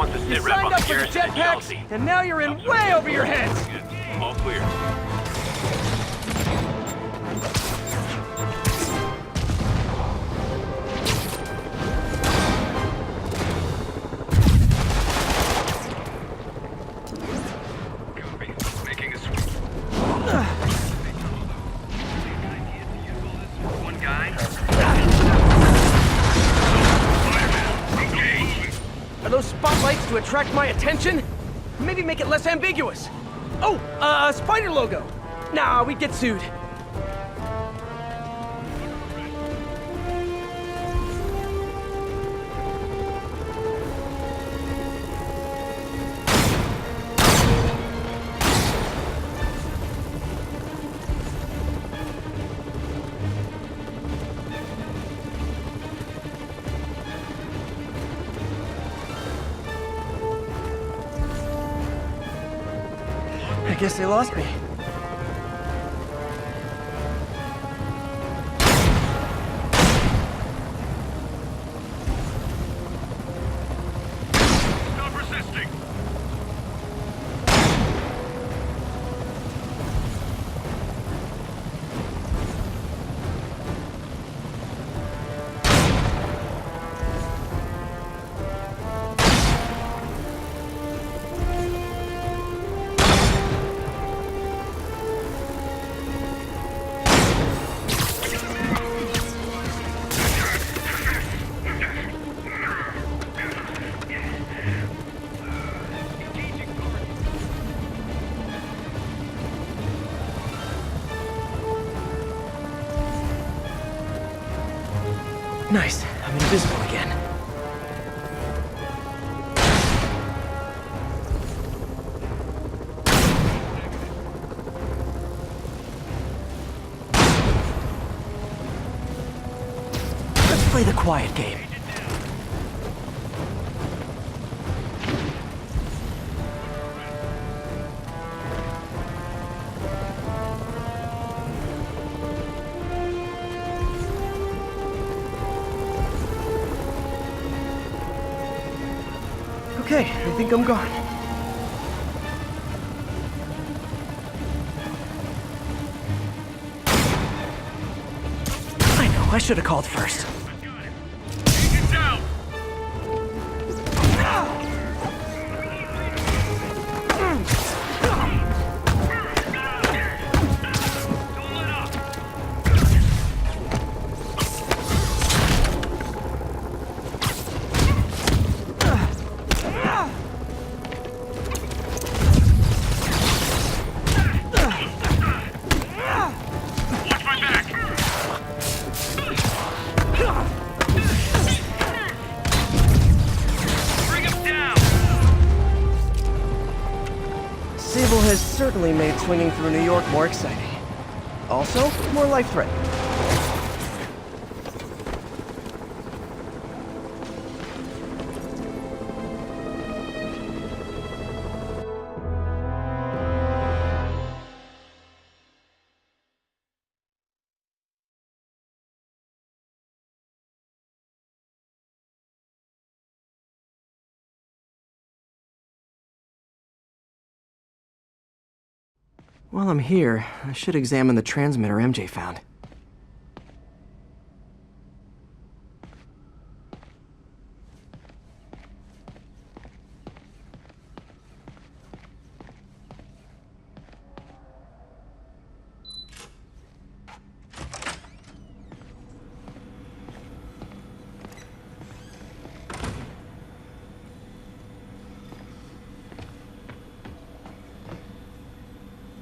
wants a You sit rep on signed the up for the Garrison and jetpacks, Chelsea. and now you're in way over your heads! All clear. Making a switch. One guy. Are those spotlights to attract my attention? Maybe make it less ambiguous. Oh, spider logo. Nah, we'd get sued. I guess they lost me. Stop resisting. Nice. I'm invisible again. Let's play the quiet game. Okay, I think I'm gone. I know, I should have called first. Agent down. Don't let up. Watch my back. Bring him down. Sable has certainly made swinging through New York more exciting. Also, more life-threatening. While I'm here, I should examine the transmitter MJ found.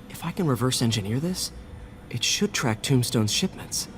If I can reverse engineer this, it should track Tombstone's shipments.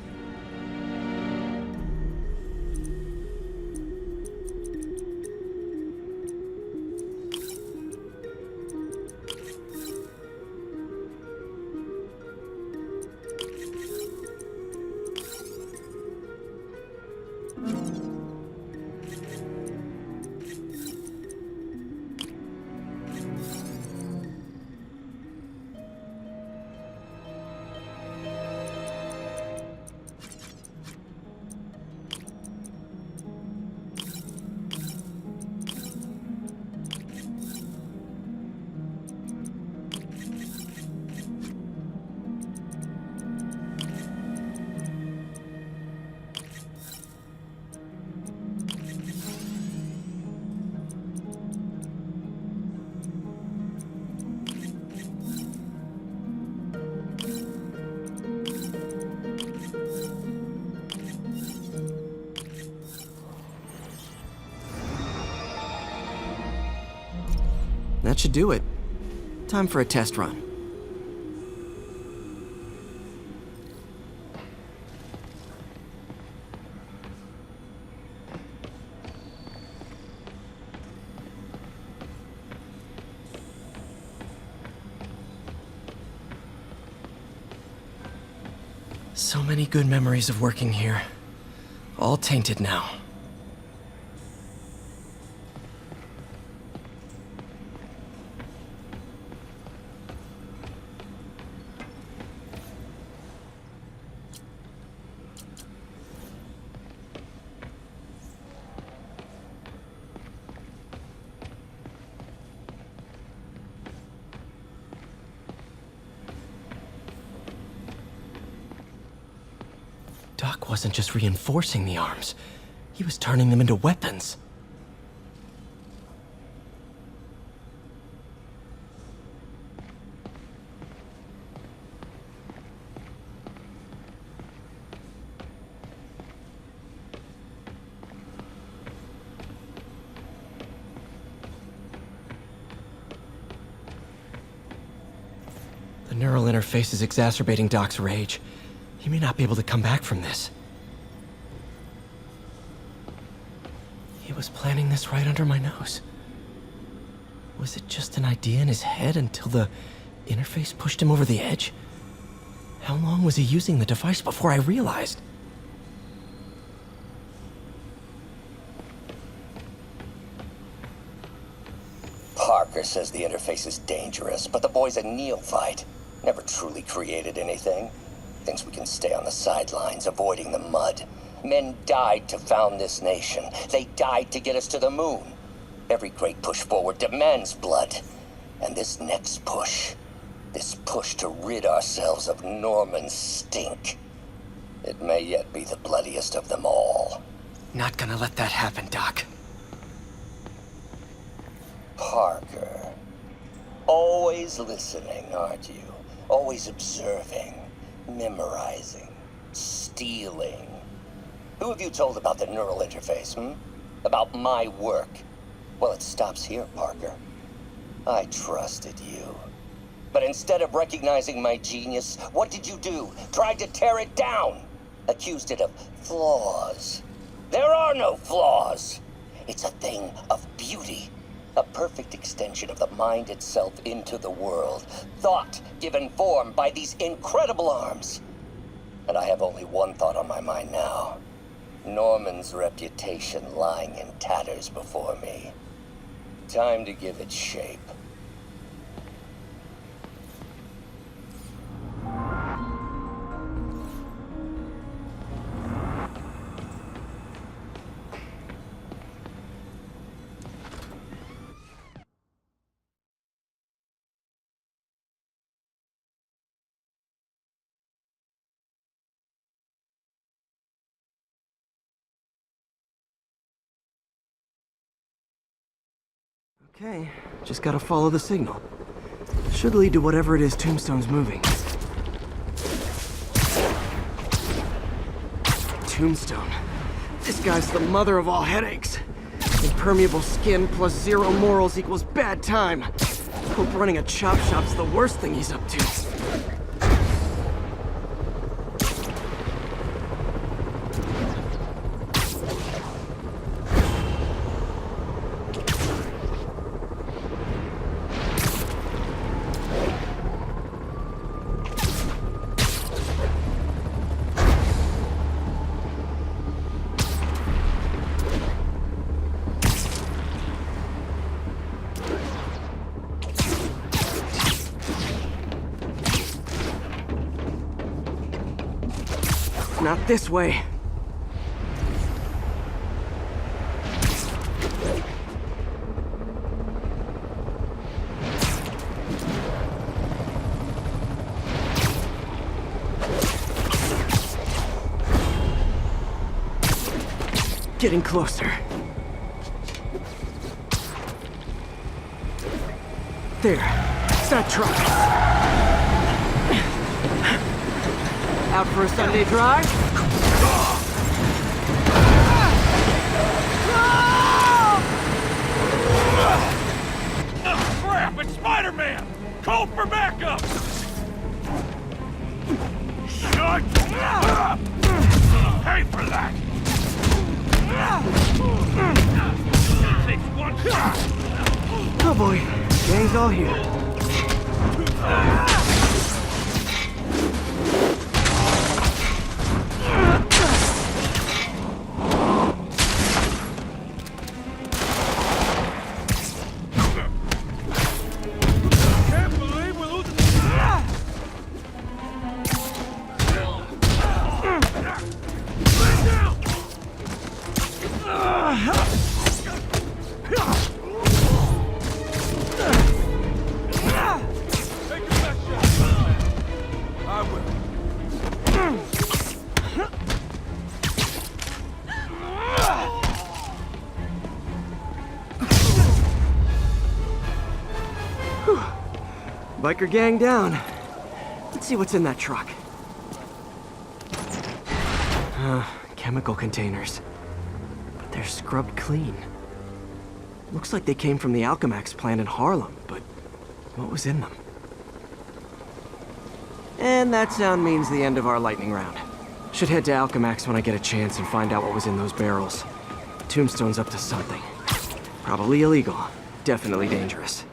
that should do it. Time for a test run. So many good memories of working here. All tainted now. Doc wasn't just reinforcing the arms. He was turning them into weapons. The neural interface is exacerbating Doc's rage. He may not be able to come back from this. He was planning this right under my nose. Was it just an idea in his head until the interface pushed him over the edge? How long was he using the device before I realized? Parker says the interface is dangerous, but the boy's a neophyte. Never truly created anything. Thinks we can stay on the sidelines, avoiding the mud. Men died to found this nation. They died to get us to the moon. Every great push forward demands blood. And this next push, this push to rid ourselves of Norman's stink, it may yet be the bloodiest of them all. Not gonna let that happen, Doc. Parker. Always listening, aren't you? Always observing, memorizing, stealing. Who have you told about the neural interface, About my work? Well, it stops here, Parker. I trusted you. But instead of recognizing my genius, what did you do? Tried to tear it down. Accused it of flaws. There are no flaws. It's a thing of beauty. A perfect extension of the mind itself into the world. Thought given form by these incredible arms. And I have only one thought on my mind now. Norman's reputation lying in tatters before me. Time to give it shape. Okay, just gotta follow the signal. Should lead to whatever it is Tombstone's moving. Tombstone. This guy's the mother of all headaches. Impermeable skin plus zero morals equals bad time. Hope running a chop shop's the worst thing he's up to. Not this way. Getting closer. There. It's that truck. Out for a Sunday drive? Crap! Call for backup! Shut up! Pay for that! Takes one shot! Oh boy, gang's all here. Can't believe we're losing. Lay down! Take your best shot. I will. Biker gang down. Let's see what's in that truck. Chemical containers. But they're scrubbed clean. Looks like they came from the Alchemax plant in Harlem, but what was in them? And that sound means the end of our lightning round. Should head to Alchemax when I get a chance and find out what was in those barrels. Tombstone's up to something. Probably illegal. Definitely dangerous.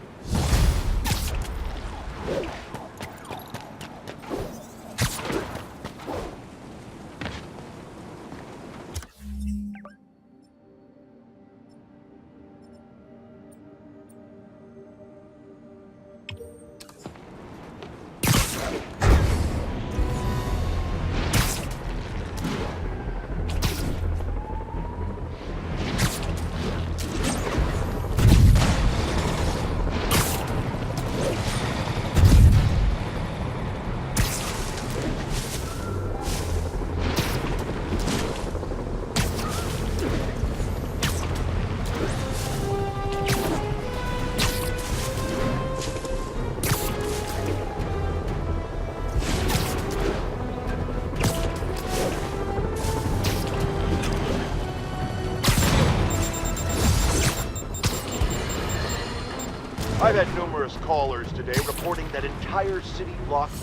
I've had numerous callers today reporting that entire city blocks.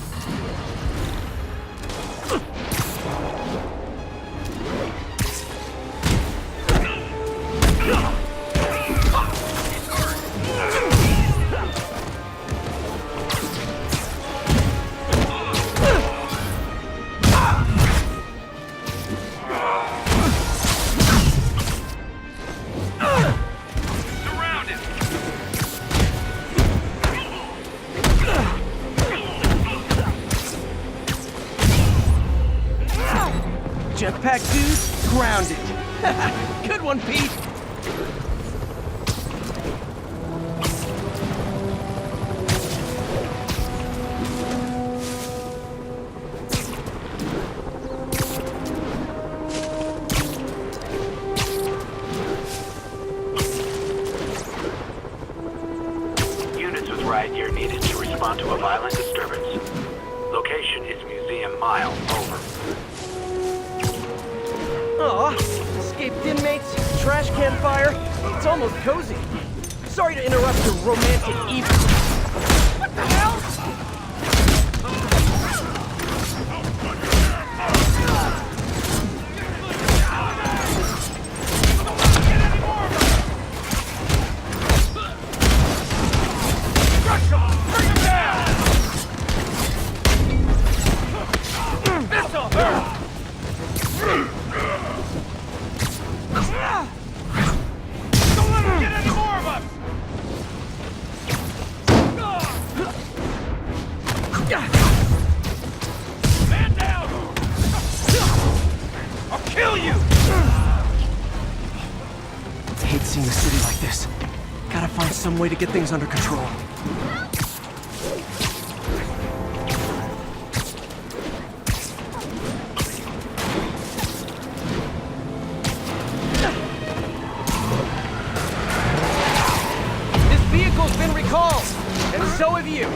Surrounded! Jetpack dude, grounded. Good one, Pete. Units with riot gear needed to respond to a violent disturbance. Location is Museum Mile. Over. Aw, escaped inmates, trash can fire. It's almost cozy. Sorry to interrupt your romantic evening. What the hell? Bring him down! This'll hurt! Don't let him get any more of us! Man down! I'll kill you! Hate seeing the city like this. Gotta find some way to get things under control. This vehicle's been recalled, and so have you.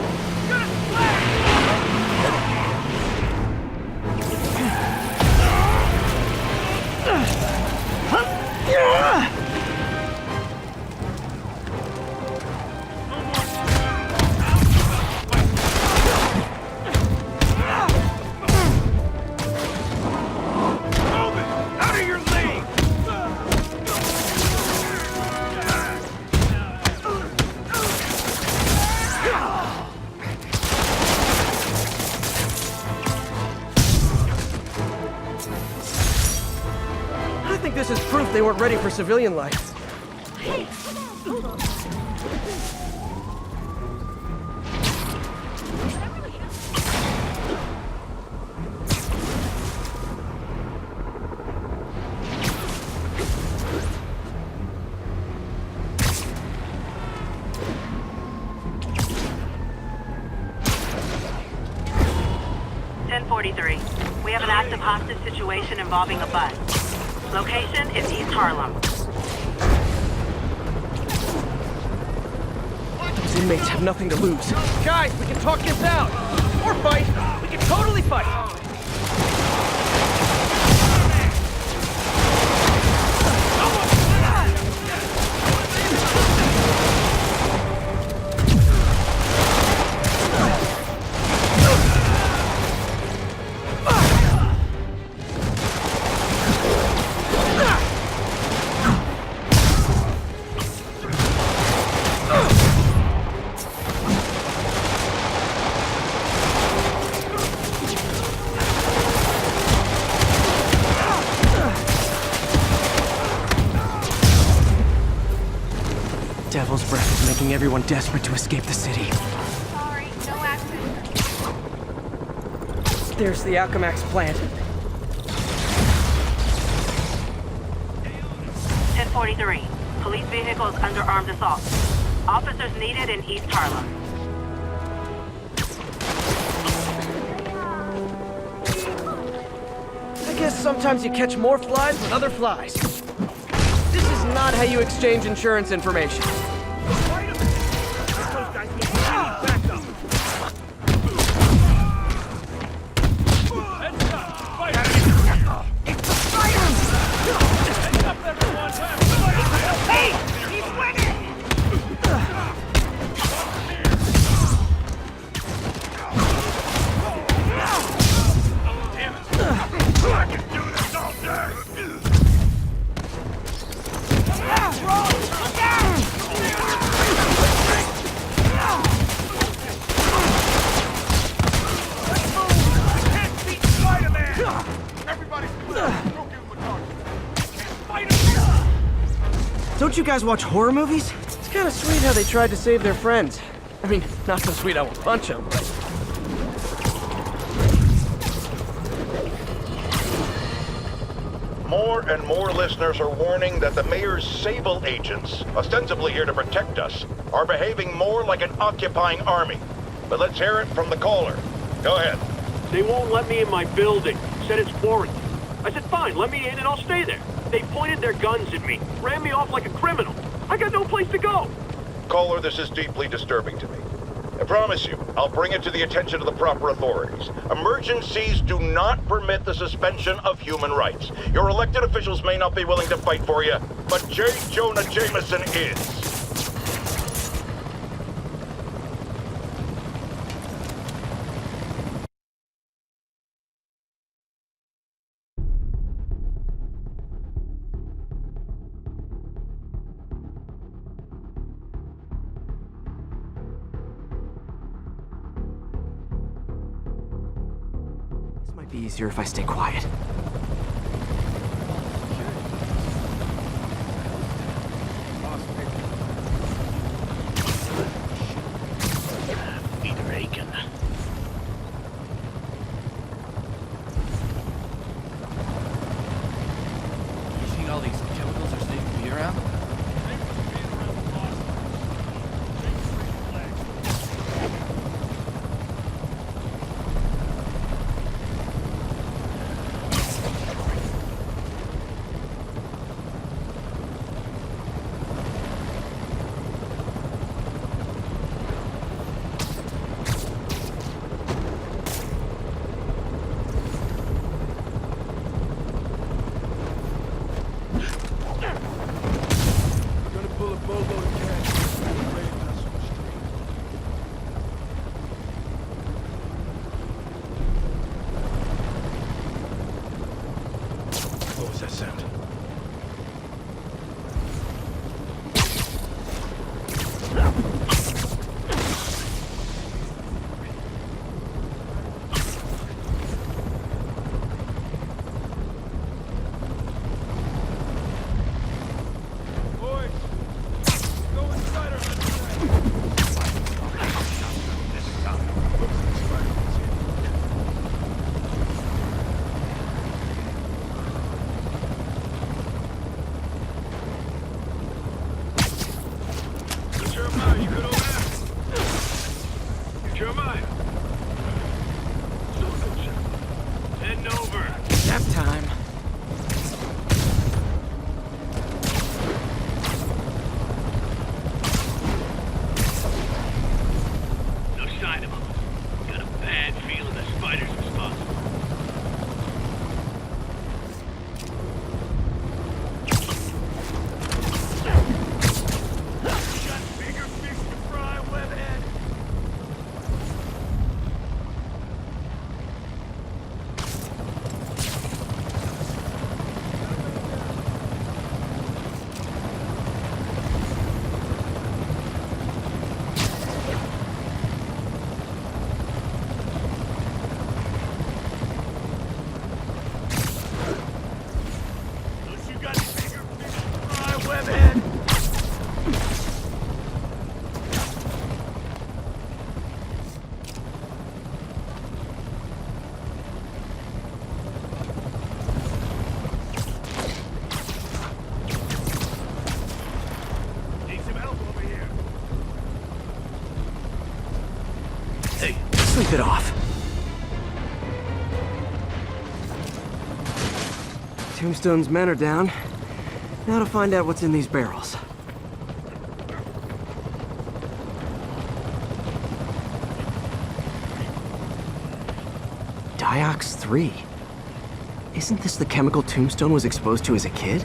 proof they weren't ready for civilian life. We have an active hostage situation involving a bus. Location is East Harlem. Those inmates have nothing to lose. Guys, we can talk this out! Or fight! We can totally fight! Devil's breath is making everyone desperate to escape the city. Sorry, no accident. There's the Alchemax plant. 1043. Police vehicles under armed assault. Officers needed in East Harlem. I guess sometimes you catch more flies with other flies. This is not how you exchange insurance information. Don't you guys watch horror movies? It's kind of sweet how they tried to save their friends. I mean, not so sweet I won't punch them, but... More and more listeners are warning that the mayor's Sable agents, ostensibly here to protect us, are behaving more like an occupying army. But let's hear it from the caller. Go ahead. They won't let me in my building. Said it's quarantine. I said, fine, let me in and I'll stay there. They pointed their guns at me, ran me off like a criminal. I got no place to go. Caller, this is deeply disturbing to me. I promise you, I'll bring it to the attention of the proper authorities. Emergencies do not permit the suspension of human rights. Your elected officials may not be willing to fight for you, but J. Jonah Jameson is. Be easier if I stay quiet. Feet are aching. You think all these chemicals are safe to be around? fire. Heading over. Nap time. No sign of him. Got a bad feeling the spider's responsible. Got bigger fish to fry, webhead. Don't you got bigger fish to fry, webhead? Need some help over here. Hey, sleep it off. Tombstone's men are down. Now to find out what's in these barrels. Diox 3. Isn't this the chemical Tombstone was exposed to as a kid?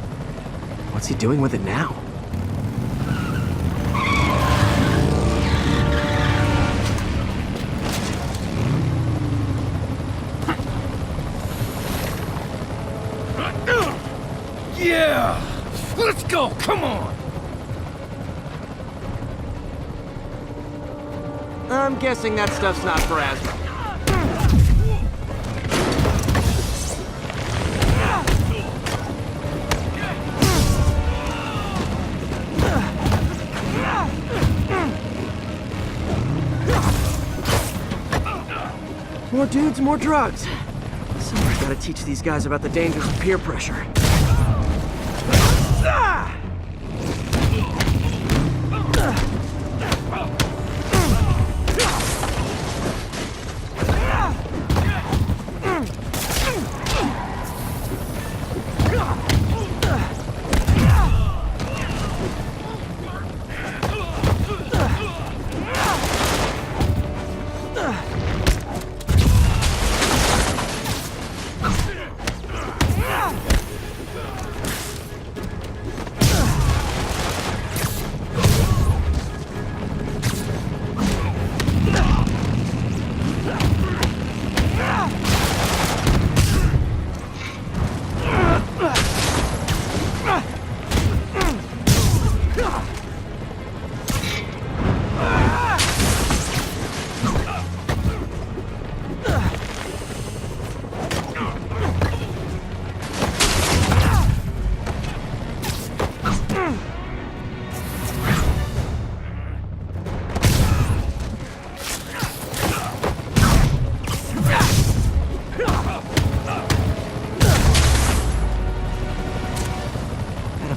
What's he doing with it now? Yeah! Let's go! Come on! I'm guessing that stuff's not for asthma. More dudes, more drugs. Someone's gotta teach these guys about the dangers of peer pressure.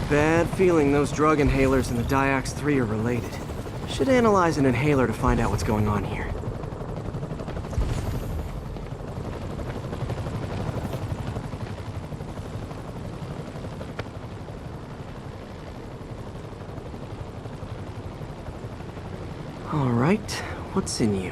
Bad feeling those drug inhalers and the Diox 3 are related. Should analyze an inhaler to find out what's going on here. All right, what's in you?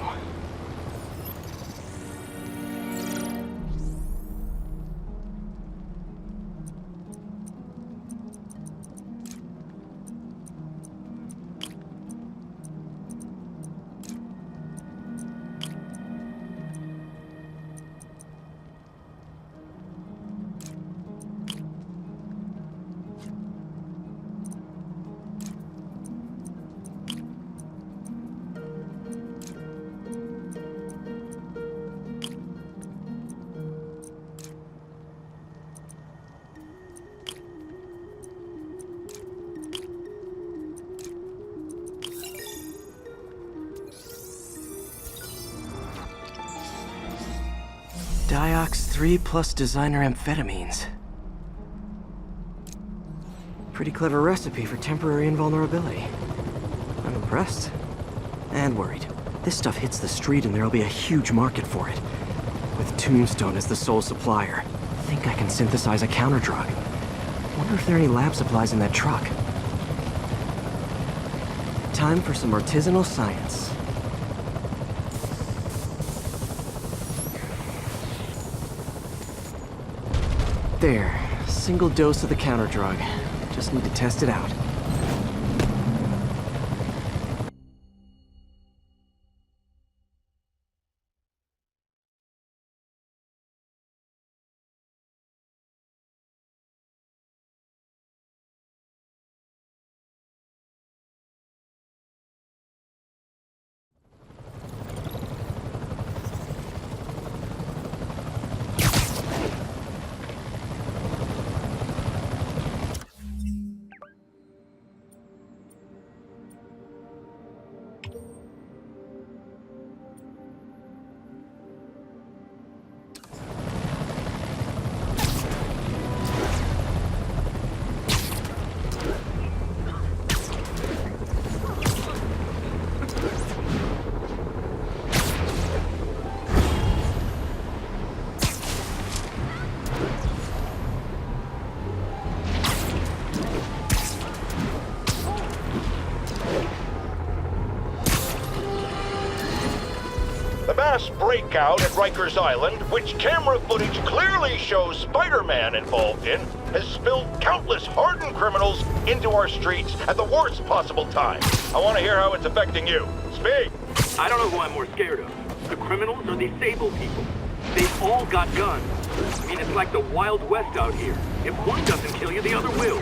Diox 3 plus designer amphetamines. Pretty clever recipe for temporary invulnerability. I'm impressed. And worried. This stuff hits the street and there'll be a huge market for it. With Tombstone as the sole supplier, I think I can synthesize a counter-drug. Wonder if there are any lab supplies in that truck. Time for some artisanal science. There, single dose of the counter-drug. Just need to test it out. Mass breakout at Rikers Island, which camera footage clearly shows Spider-Man involved in, has spilled countless hardened criminals into our streets at the worst possible time. I want to hear how it's affecting you. Speak! I don't know who I'm more scared of. The criminals or these Sable people? They've all got guns. I mean, it's like the Wild West out here. If one doesn't kill you, the other will.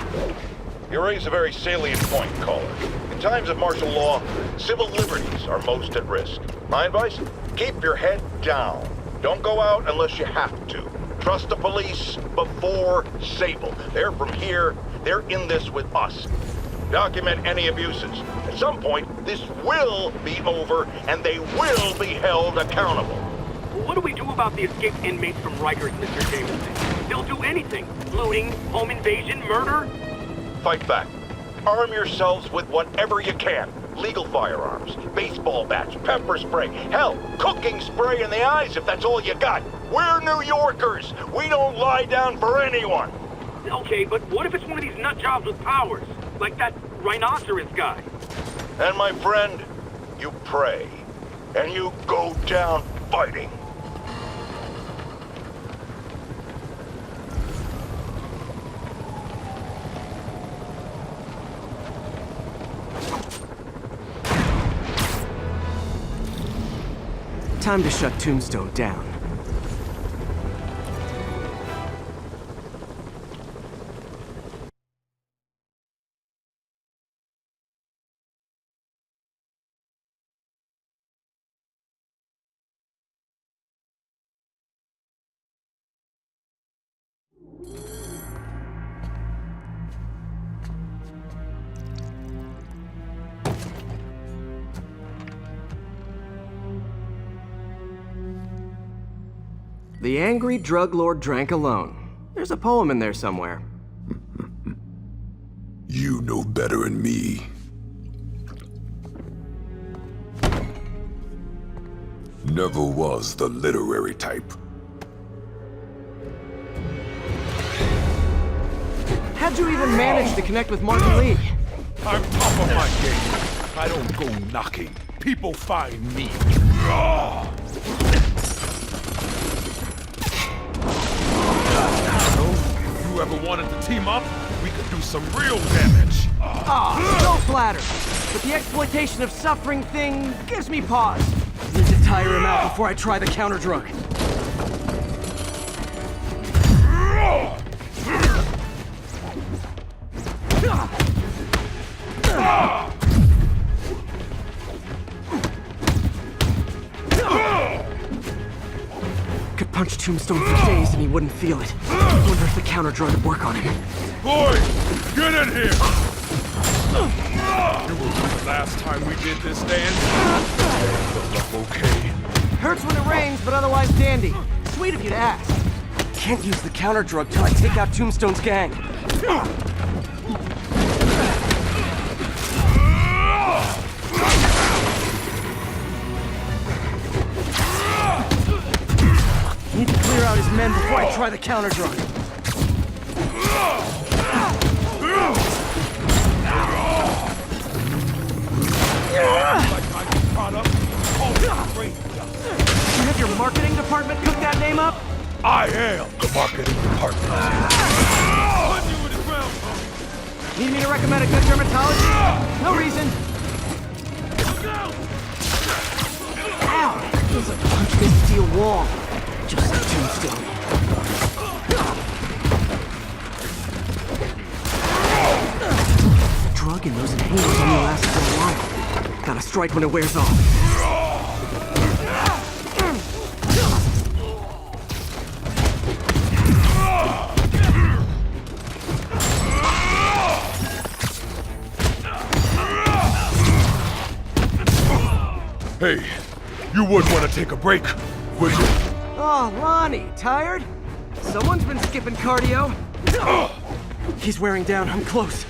You raise a very salient point, caller. In times of martial law, civil liberties are most at risk. My advice? Keep your head down. Don't go out unless you have to. Trust the police before Sable. They're from here. They're in this with us. Document any abuses. At some point, this will be over, and they will be held accountable. What do we do about the escaped inmates from Rikers, Mr. Jameson? They'll do anything. Looting, home invasion, murder? Fight back. Arm yourselves with whatever you can. Legal firearms, baseball bats, pepper spray, hell, cooking spray in the eyes if that's all you got. We're New Yorkers. We don't lie down for anyone. Okay, but what if it's one of these nut jobs with powers? Like that rhinoceros guy? And my friend, you pray. And you go down fighting. Time to shut Tombstone down. The angry drug lord drank alone. There's a poem in there somewhere. You know better than me. Never was the literary type. How'd you even manage to connect with Martin Lee? I'm top of my game. I don't go knocking. People find me. You ever wanted to team up? We could do some real damage. So flattered. But the exploitation of suffering thing gives me pause. Need to tire him out before I try the counter drug. Could punch Tombstone for days and he wouldn't feel it. Wonder if the counter drug would work on him. Boys, get in here! Remember the last time we did this dance? Okay. Hurts when it rains, but otherwise dandy. Sweet of you to ask. Can't use the counter drug till I take out Tombstone's gang. men before I try the counter drug. You have your marketing department cook that name up? I am the marketing department. Need me to recommend a good dermatologist? No reason. Ow! Feels like punching a steel wall. Just like Tombstone. The drug and those inhalers only last for a while. Gotta strike when it wears off. Hey, you wouldn't want to take a break, would you? Oh, Lonnie, tired? Someone's been skipping cardio. He's wearing down, I'm close.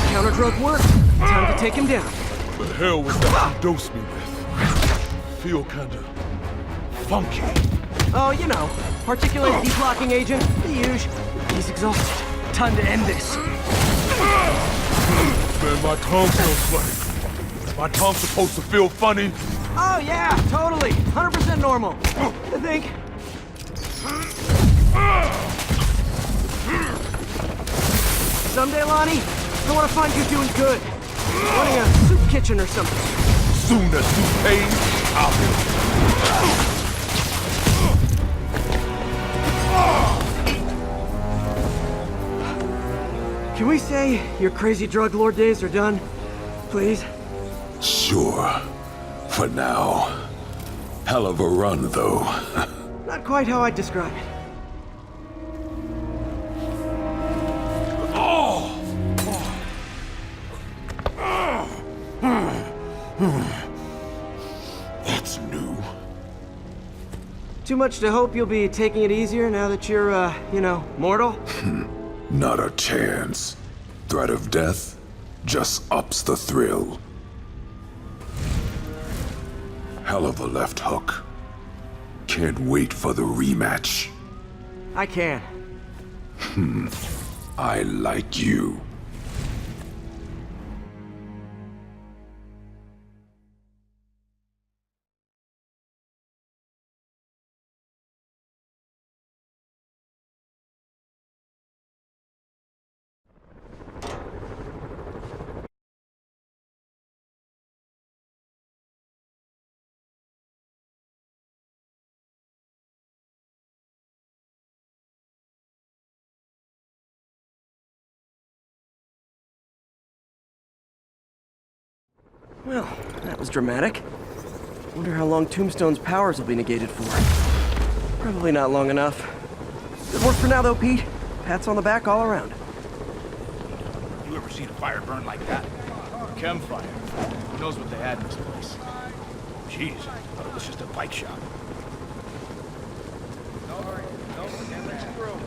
Counter drug worked. Time to take him down. The hell was that you dosed me with? Feel kinda funky. Oh, you know, particulate deblocking agent, the huge. He's exhausted. Time to end this. Man, my tongue feels funny. My tongue's supposed to feel funny. Oh yeah, totally. 100% normal. I think. Someday, Lonnie, I want to find you doing good. Running a soup kitchen or something. Soon as you pays, I'll be. Can we say your crazy drug lord days are done? Please? Sure. For now. Hell of a run, though. Not quite how I'd describe it. That's new. Too much to hope you'll be taking it easier now that you're, mortal? Not a chance. Threat of death just ups the thrill. Hell of a left hook. Can't wait for the rematch. I can. I like you. Well, that was dramatic. Wonder how long Tombstone's powers will be negated for. Probably not long enough. Good work for now, though, Pete. Pats on the back all around. You ever seen a fire burn like that? Chem fire. Who knows what they had in this place? Jeez, I thought it was just a bike shop. No, let's through.